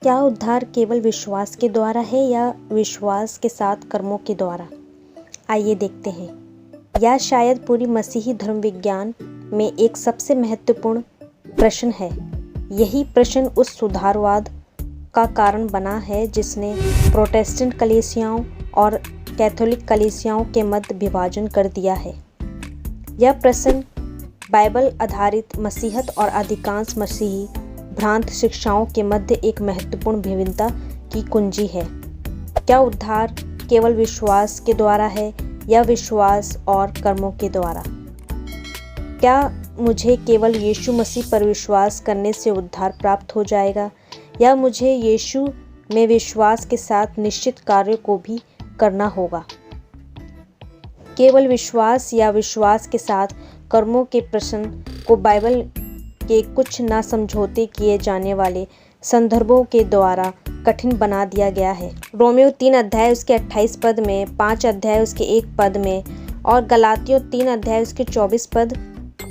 क्या उद्धार केवल विश्वास के द्वारा है या विश्वास के साथ कर्मों के द्वारा? आइए देखते हैं। यह शायद पूरी मसीही धर्म विज्ञान में एक सबसे महत्वपूर्ण प्रश्न है। यही प्रश्न उस सुधारवाद का कारण बना है जिसने प्रोटेस्टेंट कलीसियाओं और कैथोलिक कलीसियाओं के मध्य विभाजन कर दिया है। यह प्रश्न बाइबल आधारित मसीहत और अधिकांश मसीही भ्रांत शिक्षाओं के मध्य एक महत्वपूर्ण भिन्नता की कुंजी है। क्या उद्धार केवल विश्वास के द्वारा है या विश्वास और कर्मों के द्वारा? क्या मुझे केवल यीशु मसीह पर विश्वास करने से उद्धार प्राप्त हो जाएगा या मुझे यीशु में विश्वास के साथ निश्चित कार्यों को भी करना होगा? केवल विश्वास या विश्वास के साथ कर्मों के प्रश्न को बाइबल के कुछ ना समझौते किए जाने वाले संदर्भों के द्वारा कठिन बना दिया गया है। रोमियो 3 अध्याय उसके 28 पद में, 5 अध्याय उसके 1 पद में और गलातियों 3 अध्याय उसके 24 पद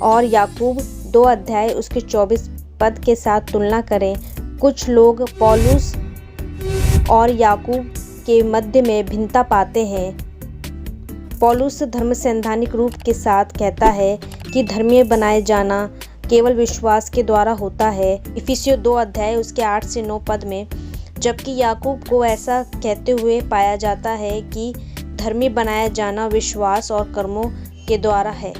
और याकूब 2 अध्याय उसके 24 पद के साथ तुलना करें। कुछ लोग पौलुस और याकूब के मध्य में भिन्नता पाते हैं। पौलुस धर्मसैद्धांतिक रूप के साथ कहता है कि धर्मीय बनाए जाना केवल विश्वास के द्वारा होता है, इफिसियों 2 अध्याय उसके 8 से 9 पद में, जबकि याकूब को ऐसा कहते हुए पाया जाता है कि धर्मी बनाया जाना विश्वास और कर्मों के द्वारा है।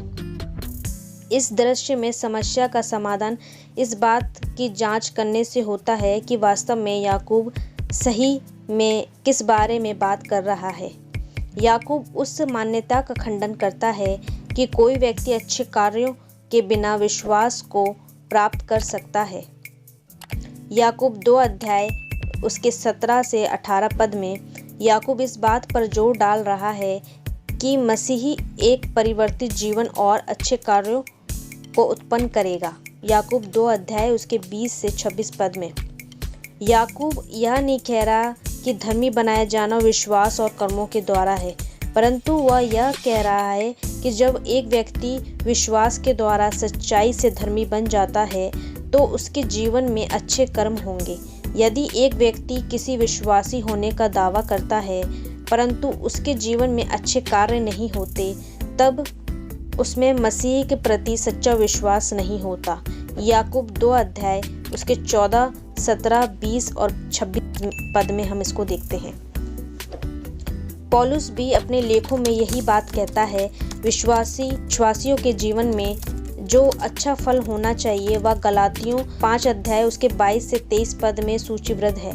इस दृश्य में समस्या का समाधान इस बात की जांच करने से होता है कि वास्तव में याकूब सही में किस बारे में बात कर रहा है। याकूब उस मान्यता का खंडन करता है कि कोई व्यक्ति अच्छे कार्यों के बिना विश्वास को प्राप्त कर सकता है। याकूब 2 अध्याय उसके 17 से 18 पद में याकूब इस बात पर जोर डाल रहा है कि मसीही एक परिवर्तित जीवन और अच्छे कार्यों को उत्पन्न करेगा। याकूब 2 अध्याय उसके 20 से 26 पद में याकूब यह नहीं कह रहा कि धर्मी बनाया जाना विश्वास और कर्मों के द्वारा है, परंतु वह यह कह रहा है कि जब एक व्यक्ति विश्वास के द्वारा सच्चाई से धर्मी बन जाता है तो उसके जीवन में अच्छे कर्म होंगे। यदि एक व्यक्ति किसी विश्वासी होने का दावा करता है परंतु उसके जीवन में अच्छे कार्य नहीं होते, तब उसमें मसीह के प्रति सच्चा विश्वास नहीं होता। याकूब 2 अध्याय उसके 14, 17, 20 और 26 पद में हम इसको देखते हैं। पौलुस भी अपने लेखों में यही बात कहता है। विश्वासियों के जीवन में जो अच्छा फल होना चाहिए वह गलातियों 5 अध्याय उसके 22 से 23 पद में सूचीबद्ध है।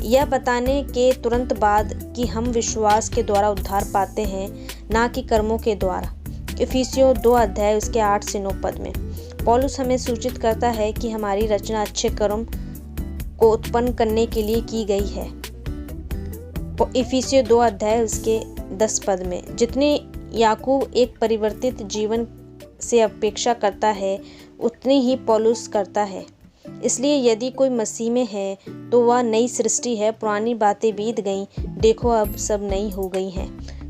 यह बताने के तुरंत बाद कि हम विश्वास के द्वारा उद्धार पाते हैं, ना कि कर्मों के द्वारा। इफिसियों 2 अध्याय उसके 8 से 9 पद में पौलुस हमें सूचित करता है कि हमारी रचना अच्छे कर्म को उत्पन्न करने के लिए की गई है। इफिसियों 2 अध्याय उसके 10 पद में जितने याकूब एक परिवर्तित जीवन से अपेक्षा करता है उतनी ही पौलुस करता है। इसलिए यदि कोई मसीह में है तो वह नई सृष्टि है, पुरानी बातें बीत गईं, देखो अब सब नई हो गई हैं।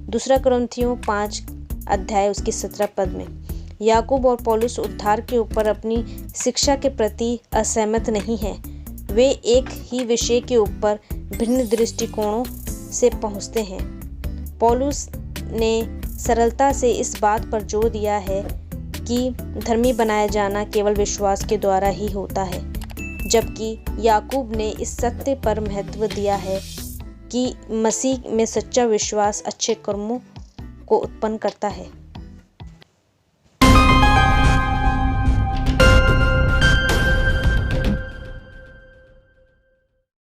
2 कुरिन्थियों 5 अध्याय उसके 17 पद में याकूब और पौलुस उद्धार के ऊपर अपनी शिक्षा के प्रति असहमत नहीं हैं। वे एक ही विषय के ऊपर भिन्न दृष्टिकोणों से पहुँचते हैं। पौलुस ने सरलता से इस बात पर जोर दिया है कि धर्मी बनाया जाना केवल विश्वास के द्वारा ही होता है, जबकि याकूब ने इस सत्य पर महत्व दिया है कि मसीह में सच्चा विश्वास अच्छे कर्मों को उत्पन्न करता है।